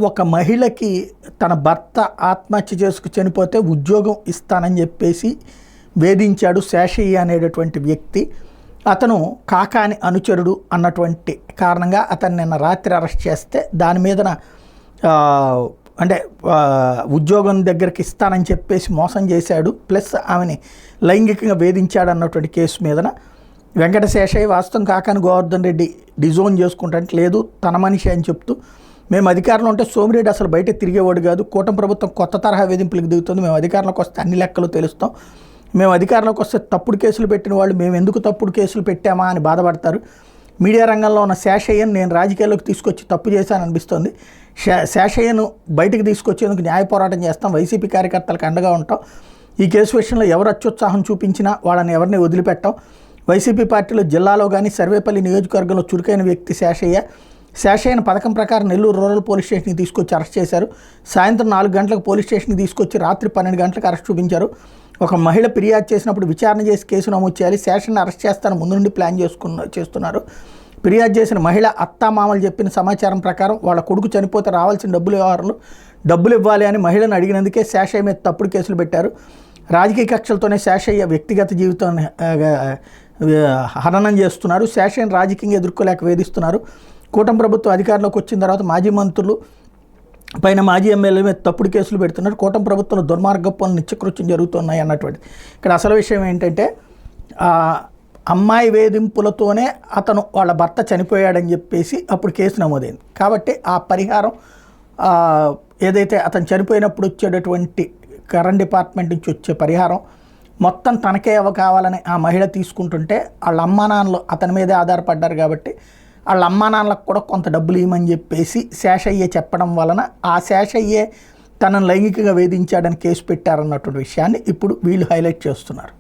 ఒక మహిళకి తన భర్త ఆత్మహత్య చేసుకు చనిపోతే ఉద్యోగం ఇస్తానని చెప్పేసి వేధించాడు శేషయ్య అనేటటువంటి వ్యక్తి. అతను కాకాని అనుచరుడు అన్నటువంటి కారణంగా అతన్ని నిన్న రాత్రి అరెస్ట్ చేస్తే దాని మీదన అంటే ఉద్యోగం దగ్గరికి ఇస్తానని చెప్పేసి మోసం చేశాడు, ప్లస్ ఆమెని లైంగికంగా వేధించాడు అన్నటువంటి కేసు మీదన వెంకట శేషయ్య వాస్తవం కాకాని గోవర్ధన్ రెడ్డి డిజోన్ చేసుకుంటానికి లేదు, తన మనిషి అని చెప్తూ మేము అధికారంలో ఉంటే సోమిరెడ్డి అసలు బయట తిరిగేవాడు కాదు, కూటమి ప్రభుత్వం కొత్త తరహా వేధింపులకు దిగుతుంది, మేము అధికారంలోకి వస్తే అన్ని లెక్కలు తెలుస్తాం, మేము అధికారంలోకి వస్తే తప్పుడు కేసులు పెట్టిన వాళ్ళు మేము ఎందుకు తప్పుడు కేసులు పెట్టామా అని బాధపడతారు. మీడియా రంగంలో ఉన్న శేషయ్యను నేను రాజకీయాల్లోకి తీసుకొచ్చి తప్పు చేశాను అనిపిస్తుంది. శేషయ్యను బయటకు తీసుకొచ్చేందుకు న్యాయ పోరాటం చేస్తాం, వైసీపీ కార్యకర్తలకు అండగా ఉంటాం, ఈ కేసు విషయంలో ఎవరు అత్యుత్సాహం చూపించినా వాళ్ళని ఎవరిని వదిలిపెట్టాం. వైసీపీ పార్టీలో జిల్లాలో కానీ సర్వేపల్లి నియోజకవర్గంలో చురుకైన వ్యక్తి శేషయ్యను పథకం ప్రకారం నెల్లూరు రూరల్ పోలీస్ స్టేషన్కి తీసుకొచ్చి అరెస్ట్ చేశారు. సాయంత్రం 4 గంటలకు పోలీస్ స్టేషన్కి తీసుకొచ్చి రాత్రి 12 గంటలకు అరెస్ట్ చూపించారు. ఒక మహిళ ఫిర్యాదు చేసినప్పుడు విచారణ చేసి కేసు నమోదు చేయాలి, శేషయ్యను అరెస్ట్ చేస్తాను ముందు నుండి ప్లాన్ చేస్తున్నారు. ఫిర్యాదు చేసిన మహిళ అత్తామామలు చెప్పిన సమాచారం ప్రకారం వాళ్ళ కొడుకు చనిపోతే రావాల్సిన డబ్బులు ఇవ్వాలి అని మహిళను అడిగినందుకే శేషయ్య మీద తప్పుడు కేసులు పెట్టారు. రాజకీయ కక్షలతోనే శేషయ్య వ్యక్తిగత జీవితాన్ని హననం చేస్తున్నారు. శేషయ్యను రాజకీయంగా ఎదుర్కోలేక వేధిస్తున్నారు. కూటమి ప్రభుత్వం అధికారంలోకి వచ్చిన తర్వాత మాజీ మంత్రులు పైన మాజీ ఎమ్మెల్యేల మీద తప్పుడు కేసులు పెడుతున్నారు. కూటమి ప్రభుత్వంలో దుర్మార్గ పనులు నిత్యకృత్యం జరుగుతున్నాయి అన్నటువంటిది. ఇక్కడ అసలు విషయం ఏంటంటే అమ్మాయి వేధింపులతోనే అతను వాళ్ళ భర్త చనిపోయాడని చెప్పేసి అప్పుడు కేసు నమోదైంది. కాబట్టి ఆ పరిహారం ఏదైతే అతను చనిపోయినప్పుడు వచ్చేటటువంటి కరెంట్ డిపార్ట్మెంట్ నుంచి వచ్చే పరిహారం మొత్తం తనకే కావాలని ఆ మహిళ తీసుకుంటుంటే వాళ్ళ అమ్మా నాన్నలు అతని మీదే ఆధారపడ్డారు. కాబట్టి వాళ్ళ అమ్మా నాన్నలకు కూడా కొంత డబ్బులు ఇవ్వమని చెప్పేసి శేషయ్య చెప్పడం వలన ఆ శేషయ్యే తనను లైంగికంగా వేధించాడని కేసు పెట్టారన్నటువంటి విషయాన్ని ఇప్పుడు వీళ్ళు హైలైట్ చేస్తున్నారు.